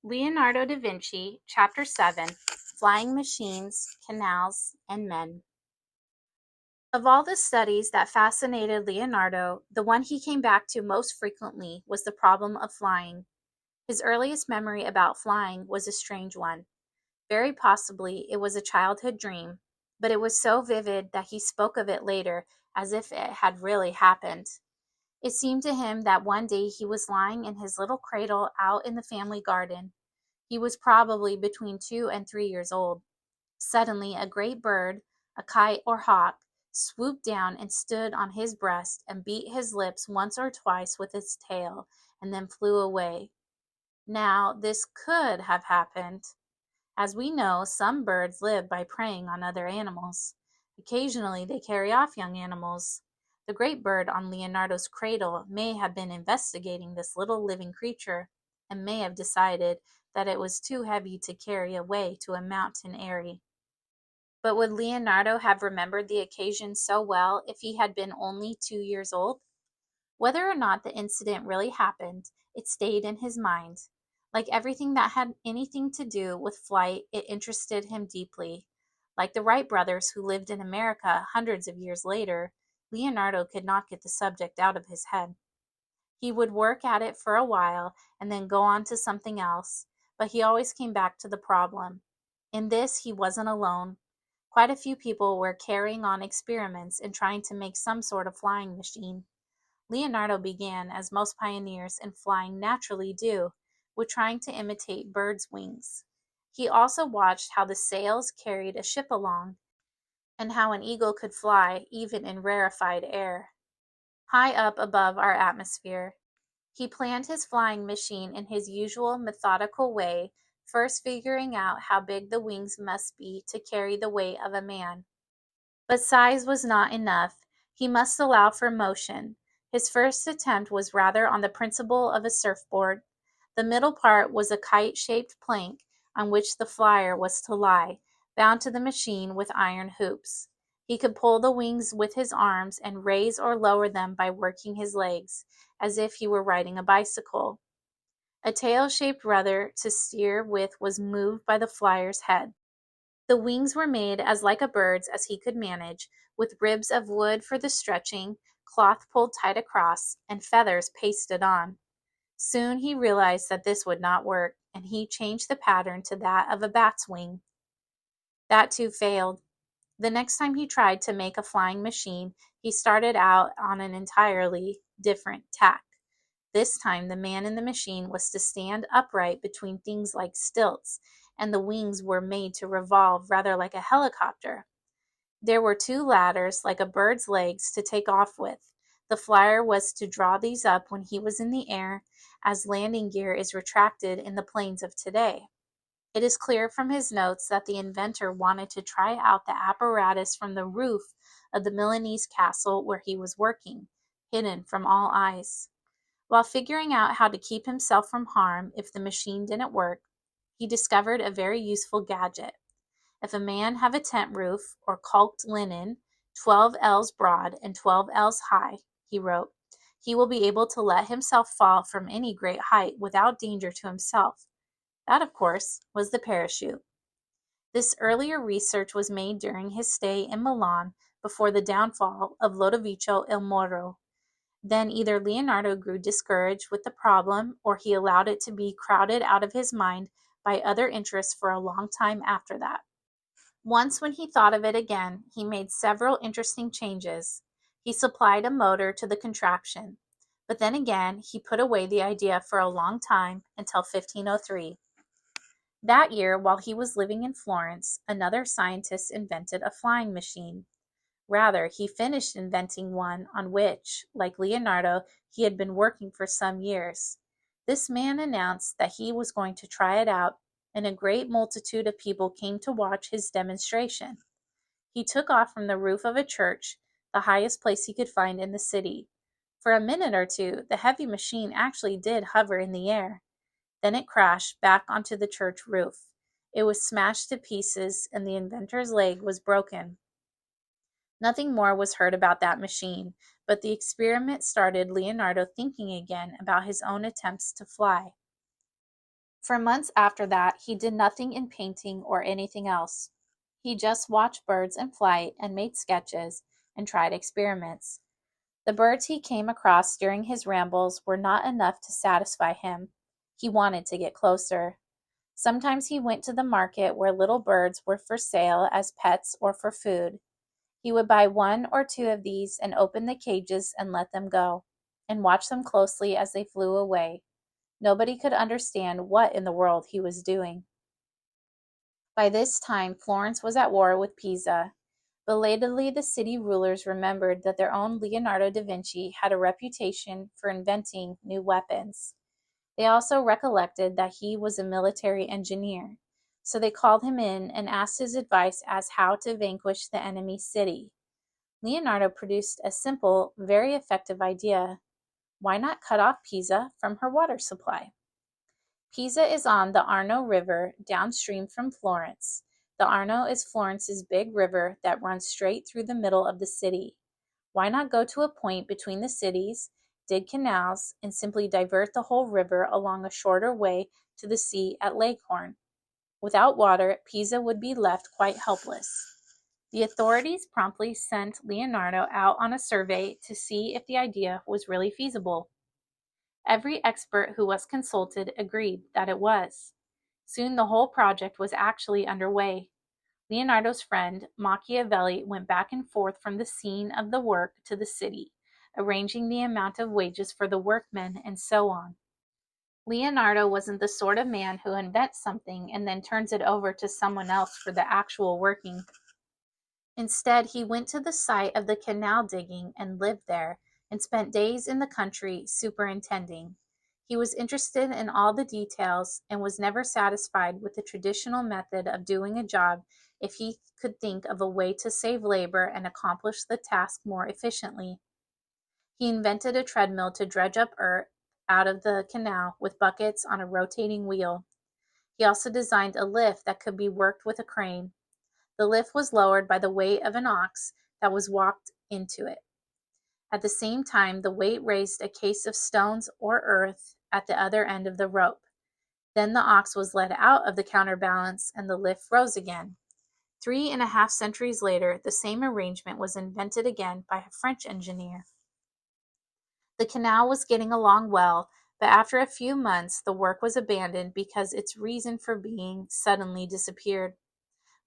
Leonardo da Vinci, Chapter 7, Flying Machines, Canals, and Men. Of all the studies that fascinated Leonardo, the one he came back to most frequently was the problem of flying. His earliest memory about flying was a strange one. Very possibly it was a childhood dream, but it was so vivid that he spoke of it later as if it had really happened. It seemed to him that one day he was lying in his little cradle out in the family garden. He was probably between 2 and 3 years old. Suddenly a great bird, a kite or hawk, swooped down and stood on his breast and beat his lips once or twice with its tail, and then flew away. Now, this could have happened. As we know, some birds live by preying on other animals. Occasionally, they carry off young animals. The great bird on Leonardo's cradle may have been investigating this little living creature, and may have decided that it was too heavy to carry away to a mountain eyrie. But would Leonardo have remembered the occasion so well if he had been only 2 years old? Whether or not the incident really happened, it stayed in his mind. Like everything that had anything to do with flight, it interested him deeply. Like the Wright brothers who lived in America hundreds of years later, Leonardo could not get the subject out of his head. He would work at it for a while and then go on to something else, but he always came back to the problem. In this, he wasn't alone. Quite a few people were carrying on experiments and trying to make some sort of flying machine. Leonardo began, as most pioneers in flying naturally do, with trying to imitate birds' wings. He also watched how the sails carried a ship along, and how an eagle could fly even in rarefied air, high up above our atmosphere. He planned his flying machine in his usual methodical way, first figuring out how big the wings must be to carry the weight of a man. But size was not enough. He must allow for motion. His first attempt was rather on the principle of a surfboard. The middle part was a kite-shaped plank on which the flyer was to lie, bound to the machine with iron hoops. He could pull the wings with his arms and raise or lower them by working his legs, as if he were riding a bicycle. A tail-shaped rudder to steer with was moved by the flyer's head. The wings were made as like a bird's as he could manage, with ribs of wood for the stretching, cloth pulled tight across, and feathers pasted on. Soon he realized that this would not work, and he changed the pattern to that of a bat's wing. That too failed. The next time he tried to make a flying machine, he started out on an entirely different tack. This time the man in the machine was to stand upright between things like stilts, and the wings were made to revolve rather like a helicopter. There were two ladders, like a bird's legs, to take off with. The flyer was to draw these up when he was in the air, as landing gear is retracted in the planes of today. It is clear from his notes that the inventor wanted to try out the apparatus from the roof of the Milanese castle where he was working, hidden from all eyes. While figuring out how to keep himself from harm if the machine didn't work, he discovered a very useful gadget. If a man have a tent roof or caulked linen, 12 ells broad and 12 ells high, he wrote, he will be able to let himself fall from any great height without danger to himself. That, of course, was the parachute. This earlier research was made during his stay in Milan before the downfall of Lodovico il Moro. Then either Leonardo grew discouraged with the problem, or he allowed it to be crowded out of his mind by other interests for a long time after that. Once when he thought of it again, he made several interesting changes. He supplied a motor to the contraption, but then again he put away the idea for a long time until 1503. That year, while he was living in Florence, another scientist invented a flying machine. Rather, he finished inventing one on which, like Leonardo, he had been working for some years. This man announced that he was going to try it out, and a great multitude of people came to watch his demonstration. He took off from the roof of a church, the highest place he could find in the city. For a minute or two, the heavy machine actually did hover in the air. Then it crashed back onto the church roof. It was smashed to pieces, and the inventor's leg was broken. Nothing more was heard about that machine, but the experiment started Leonardo thinking again about his own attempts to fly. For months after that, he did nothing in painting or anything else. He just watched birds in flight and made sketches and tried experiments. The birds he came across during his rambles were not enough to satisfy him. He wanted to get closer. Sometimes he went to the market where little birds were for sale as pets or for food. He would buy one or two of these and open the cages and let them go, and watch them closely as they flew away. Nobody could understand what in the world he was doing. By this time, Florence was at war with Pisa. Belatedly, the city rulers remembered that their own Leonardo da Vinci had a reputation for inventing new weapons. They also recollected that he was a military engineer, so they called him in and asked his advice as how to vanquish the enemy city. Leonardo produced a simple, very effective idea. Why not cut off Pisa from her water supply? Pisa is on the Arno River downstream from Florence. The Arno is Florence's big river that runs straight through the middle of the city. Why not go to a point between the cities, dig canals, and simply divert the whole river along a shorter way to the sea at Leghorn? Without water, Pisa would be left quite helpless. The authorities promptly sent Leonardo out on a survey to see if the idea was really feasible. Every expert who was consulted agreed that it was. Soon the whole project was actually underway. Leonardo's friend, Machiavelli, went back and forth from the scene of the work to the city, arranging the amount of wages for the workmen and so on. Leonardo wasn't the sort of man who invents something and then turns it over to someone else for the actual working. Instead, he went to the site of the canal digging and lived there, and spent days in the country superintending. He was interested in all the details and was never satisfied with the traditional method of doing a job if he could think of a way to save labor and accomplish the task more efficiently. He invented a treadmill to dredge up earth out of the canal with buckets on a rotating wheel. He also designed a lift that could be worked with a crane. The lift was lowered by the weight of an ox that was walked into it. At the same time, the weight raised a case of stones or earth at the other end of the rope. Then the ox was led out of the counterbalance and the lift rose again. 3.5 centuries later, the same arrangement was invented again by a French engineer. The canal was getting along well, but after a few months, the work was abandoned because its reason for being suddenly disappeared.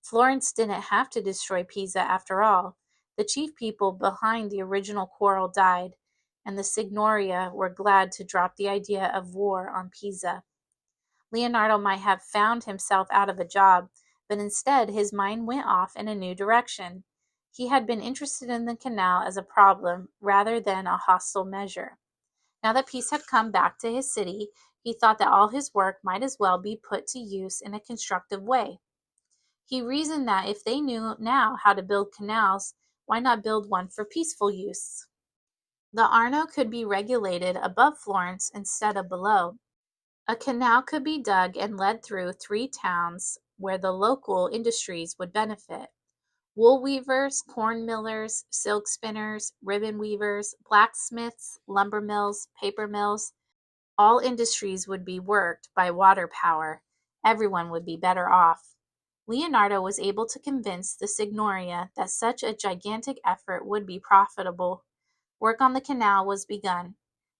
Florence didn't have to destroy Pisa after all. The chief people behind the original quarrel died, and the Signoria were glad to drop the idea of war on Pisa. Leonardo might have found himself out of a job, but instead his mind went off in a new direction. He had been interested in the canal as a problem rather than a hostile measure. Now that peace had come back to his city, he thought that all his work might as well be put to use in a constructive way. He reasoned that if they knew now how to build canals, why not build one for peaceful use? The Arno could be regulated above Florence instead of below. A canal could be dug and led through 3 towns where the local industries would benefit. Wool weavers, corn millers, silk spinners, ribbon weavers, blacksmiths, lumber mills, paper mills, all industries would be worked by water power. Everyone would be better off. Leonardo was able to convince the Signoria that such a gigantic effort would be profitable. Work on the canal was begun,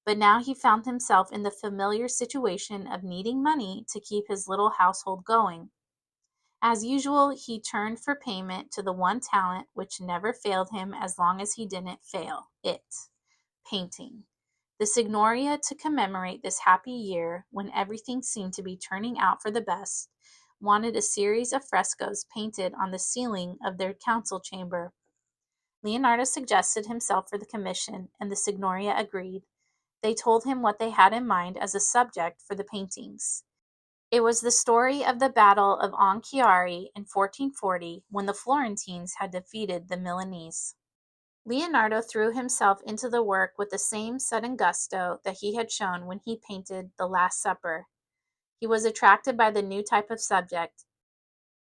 but now he found himself in the familiar situation of needing money to keep his little household going. As usual, he turned for payment to the one talent which never failed him as long as he didn't fail it: painting. The Signoria, to commemorate this happy year when everything seemed to be turning out for the best, wanted a series of frescoes painted on the ceiling of their council chamber. Leonardo suggested himself for the commission, and the Signoria agreed. They told him what they had in mind as a subject for the paintings. It was the story of the Battle of Onchiari in 1440, when the Florentines had defeated the Milanese. Leonardo threw himself into the work with the same sudden gusto that he had shown when he painted The Last Supper. He was attracted by the new type of subject.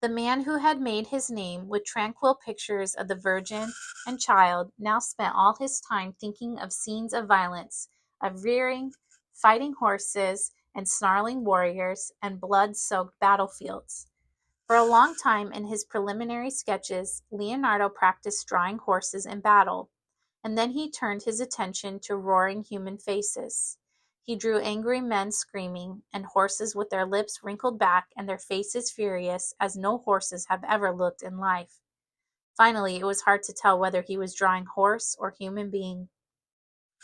The man who had made his name with tranquil pictures of the Virgin and Child now spent all his time thinking of scenes of violence, of rearing, fighting horses, and snarling warriors and blood-soaked battlefields. For a long time in his preliminary sketches, Leonardo practiced drawing horses in battle, and then he turned his attention to roaring human faces. He drew angry men screaming, and horses with their lips wrinkled back and their faces furious as no horses have ever looked in life. Finally, it was hard to tell whether he was drawing horse or human being.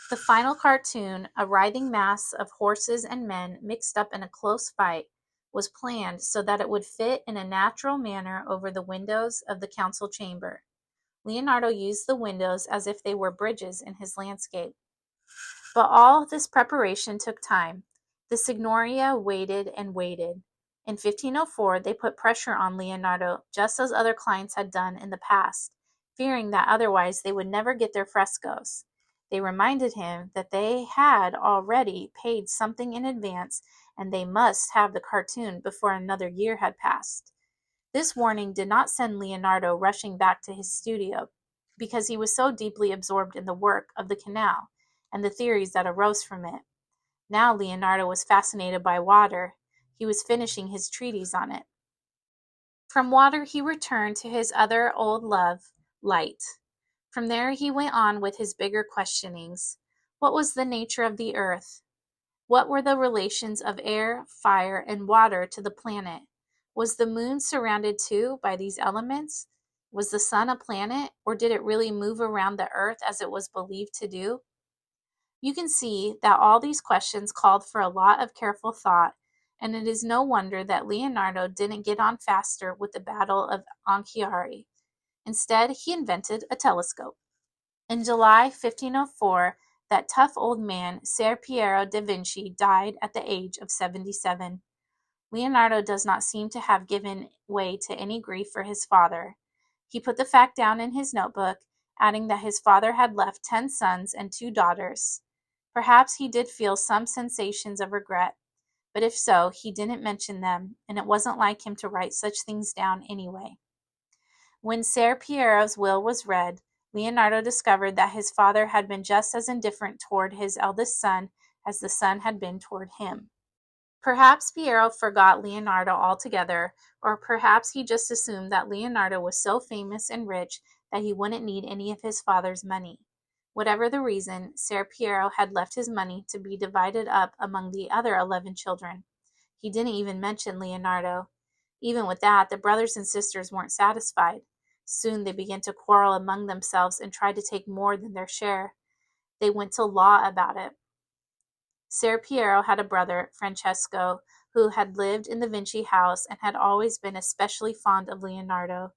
The final cartoon, a writhing mass of horses and men mixed up in a close fight, was planned so that it would fit in a natural manner over the windows of the council chamber. Leonardo used the windows as if they were bridges in his landscape. But all this preparation took time. The Signoria waited and waited. In 1504, they put pressure on Leonardo, just as other clients had done in the past, fearing that otherwise they would never get their frescoes. They reminded him that they had already paid something in advance and they must have the cartoon before another year had passed. This warning did not send Leonardo rushing back to his studio, because he was so deeply absorbed in the work of the canal and the theories that arose from it. Now Leonardo was fascinated by water. He was finishing his treatise on it. From water he returned to his other old love, light. From there he went on with his bigger questionings. What was the nature of the earth? What were the relations of air, fire, and water to the planet? Was the moon surrounded too by these elements? Was the sun a planet, or did it really move around the earth as it was believed to do? You can see that all these questions called for a lot of careful thought, and it is no wonder that Leonardo didn't get on faster with the Battle of Anghiari. Instead, he invented a telescope. In July 1504, that tough old man, Ser Piero da Vinci, died at the age of 77. Leonardo does not seem to have given way to any grief for his father. He put the fact down in his notebook, adding that his father had left 10 sons and 2 daughters. Perhaps he did feel some sensations of regret, but if so, he didn't mention them, and it wasn't like him to write such things down anyway. When Ser Piero's will was read, Leonardo discovered that his father had been just as indifferent toward his eldest son as the son had been toward him. Perhaps Piero forgot Leonardo altogether, or perhaps he just assumed that Leonardo was so famous and rich that he wouldn't need any of his father's money. Whatever the reason, Ser Piero had left his money to be divided up among the other 11 children. He didn't even mention Leonardo. Even with that, the brothers and sisters weren't satisfied. Soon they began to quarrel among themselves and try to take more than their share. They went to law about it. Ser Piero had a brother, Francesco, who had lived in the Vinci house and had always been especially fond of Leonardo.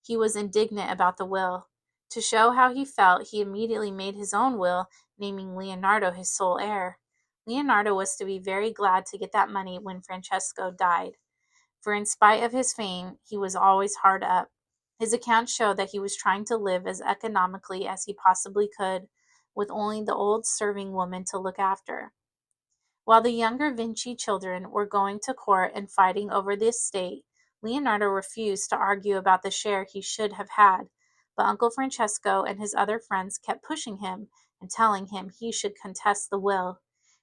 He was indignant about the will. To show how he felt, he immediately made his own will, naming Leonardo his sole heir. Leonardo was to be very glad to get that money when Francesco died, for in spite of his fame, he was always hard up. His accounts show that he was trying to live as economically as he possibly could, with only the old serving woman to look after. While the younger Vinci children were going to court and fighting over the estate, Leonardo refused to argue about the share he should have had, but Uncle Francesco and his other friends kept pushing him and telling him he should contest the will.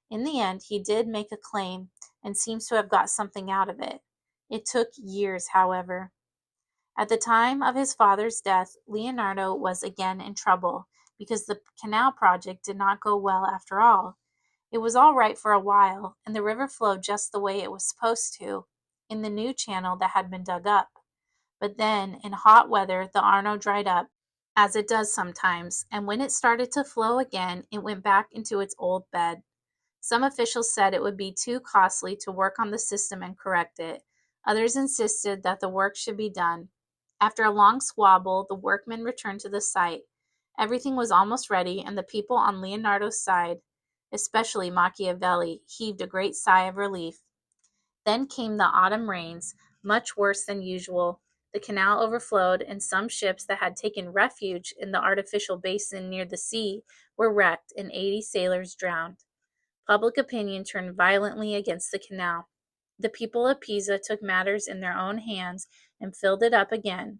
In the end, he did make a claim and seems to have got something out of it. It took years, however. At the time of his father's death, Leonardo was again in trouble because the canal project did not go well after all. It was all right for a while, and the river flowed just the way it was supposed to, in the new channel that had been dug up. But then, in hot weather, the Arno dried up, as it does sometimes, and when it started to flow again, it went back into its old bed. Some officials said it would be too costly to work on the system and correct it. Others insisted that the work should be done. After a long squabble, the workmen returned to the site. Everything was almost ready, and the people on Leonardo's side, especially Machiavelli, heaved a great sigh of relief. Then came the autumn rains, much worse than usual. The canal overflowed, and some ships that had taken refuge in the artificial basin near the sea were wrecked, and 80 sailors drowned. Public opinion turned violently against the canal. The people of Pisa took matters in their own hands and filled it up again.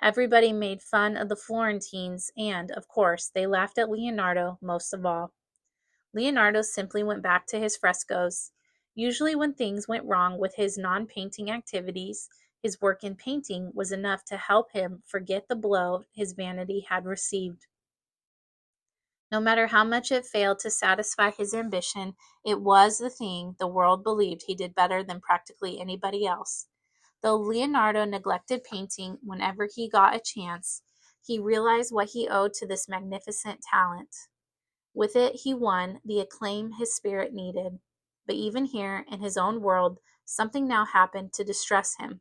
Everybody made fun of the Florentines, and, of course, they laughed at Leonardo most of all. Leonardo simply went back to his frescoes. Usually when things went wrong with his non-painting activities, his work in painting was enough to help him forget the blow his vanity had received. No matter how much it failed to satisfy his ambition, it was the thing the world believed he did better than practically anybody else. Though Leonardo neglected painting whenever he got a chance, he realized what he owed to this magnificent talent. With it, he won the acclaim his spirit needed. But even here, in his own world, something now happened to distress him.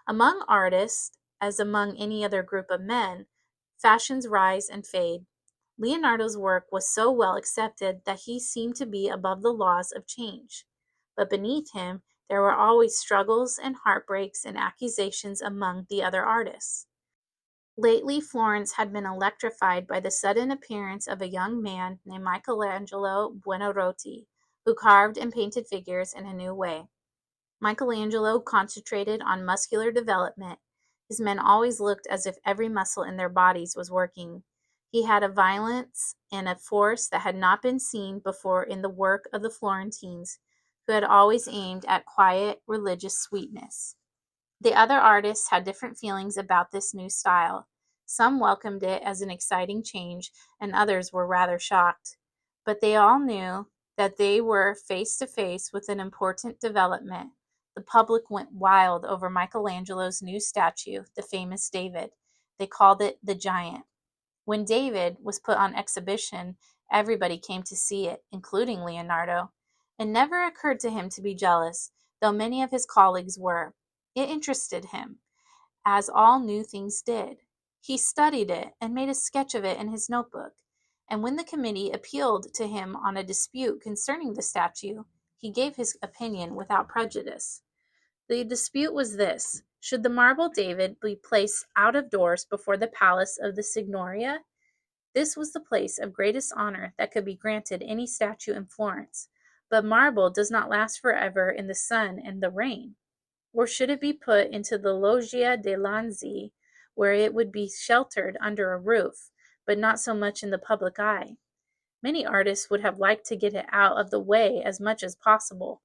Among artists, as among any other group of men, fashions rise and fade. Leonardo's work was so well accepted that he seemed to be above the laws of change. But beneath him, there were always struggles and heartbreaks and accusations among the other artists. Lately, Florence had been electrified by the sudden appearance of a young man named Michelangelo Buonarroti, who carved and painted figures in a new way. Michelangelo concentrated on muscular development. His men always looked as if every muscle in their bodies was working. He had a violence and a force that had not been seen before in the work of the Florentines, who had always aimed at quiet, religious sweetness. The other artists had different feelings about this new style. Some welcomed it as an exciting change, and others were rather shocked. But they all knew that they were face to face with an important development. The public went wild over Michelangelo's new statue, the famous David. They called it the Giant. When David was put on exhibition, everybody came to see it, including Leonardo. It never occurred to him to be jealous, though many of his colleagues were. It interested him, as all new things did. He studied it and made a sketch of it in his notebook. And when the committee appealed to him on a dispute concerning the statue, he gave his opinion without prejudice. The dispute was this: should the marble David be placed out of doors before the palace of the Signoria? This was the place of greatest honor that could be granted any statue in Florence. But marble does not last forever in the sun and the rain. Or should it be put into the Loggia dei Lanzi, where it would be sheltered under a roof, but not so much in the public eye? Many artists would have liked to get it out of the way as much as possible.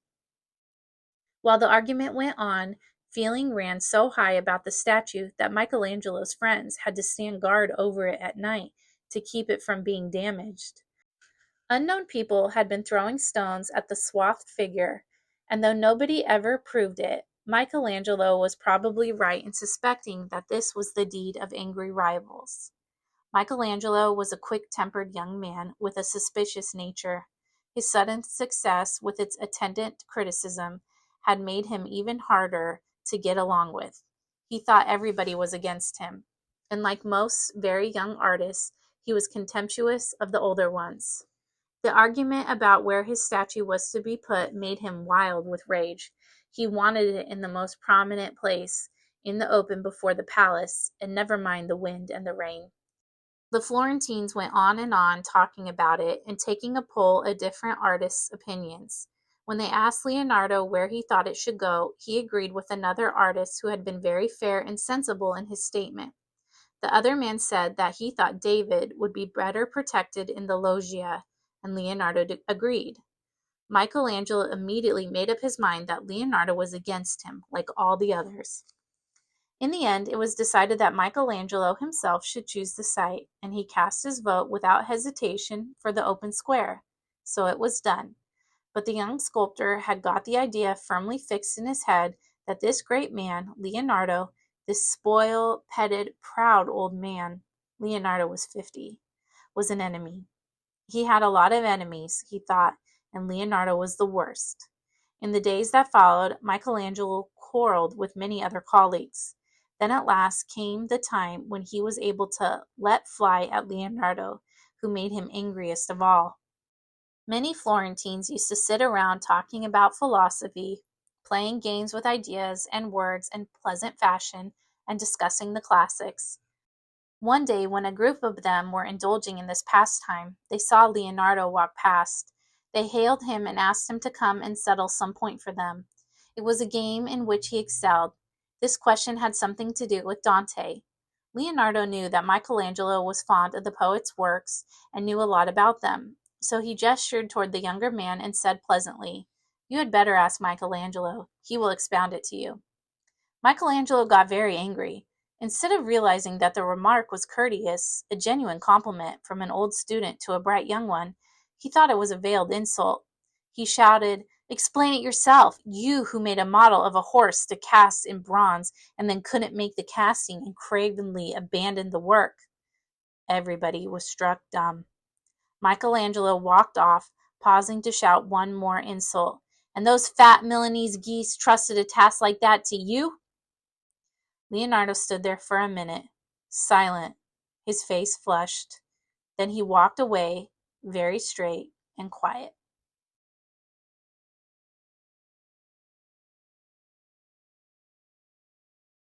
While the argument went on, feeling ran so high about the statue that Michelangelo's friends had to stand guard over it at night to keep it from being damaged. Unknown people had been throwing stones at the swathed figure, and though nobody ever proved it, Michelangelo was probably right in suspecting that this was the deed of angry rivals. Michelangelo was a quick-tempered young man with a suspicious nature. His sudden success, with its attendant criticism, had made him even harder to get along with. He thought everybody was against him, and like most very young artists, he was contemptuous of the older ones. The argument about where his statue was to be put made him wild with rage. He wanted it in the most prominent place, in the open before the palace, and never mind the wind and the rain. The Florentines went on and on talking about it and taking a poll of different artists' opinions. When they asked Leonardo where he thought it should go, he agreed with another artist who had been very fair and sensible in his statement. The other man said that he thought David would be better protected in the loggia, and Leonardo agreed. Michelangelo immediately made up his mind that Leonardo was against him, like all the others. In the end, it was decided that Michelangelo himself should choose the site, and he cast his vote without hesitation for the open square. So it was done. But the young sculptor had got the idea firmly fixed in his head that this great man, Leonardo, this spoiled, petted, proud old man, Leonardo was 50, was an enemy. He had a lot of enemies, he thought, and Leonardo was the worst. In the days that followed, Michelangelo quarreled with many other colleagues. Then at last came the time when he was able to let fly at Leonardo, who made him angriest of all. Many Florentines used to sit around talking about philosophy, playing games with ideas and words in pleasant fashion, and discussing the classics. One day, when a group of them were indulging in this pastime, they saw Leonardo walk past. They hailed him and asked him to come and settle some point for them. It was a game in which he excelled. This question had something to do with Dante. Leonardo knew that Michelangelo was fond of the poet's works and knew a lot about them, so he gestured toward the younger man and said pleasantly, You had better ask Michelangelo. He will expound it to you." Michelangelo got very angry. Instead of realizing that the remark was courteous, a genuine compliment from an old student to a bright young one, he thought it was a veiled insult. He shouted, "Explain it yourself, you who made a model of a horse to cast in bronze and then couldn't make the casting and cravenly abandoned the work." Everybody was struck dumb. Michelangelo walked off, pausing to shout one more insult. "And those fat Milanese geese trusted a task like that to you?" Leonardo stood there for a minute, silent, his face flushed. Then he walked away, very straight and quiet.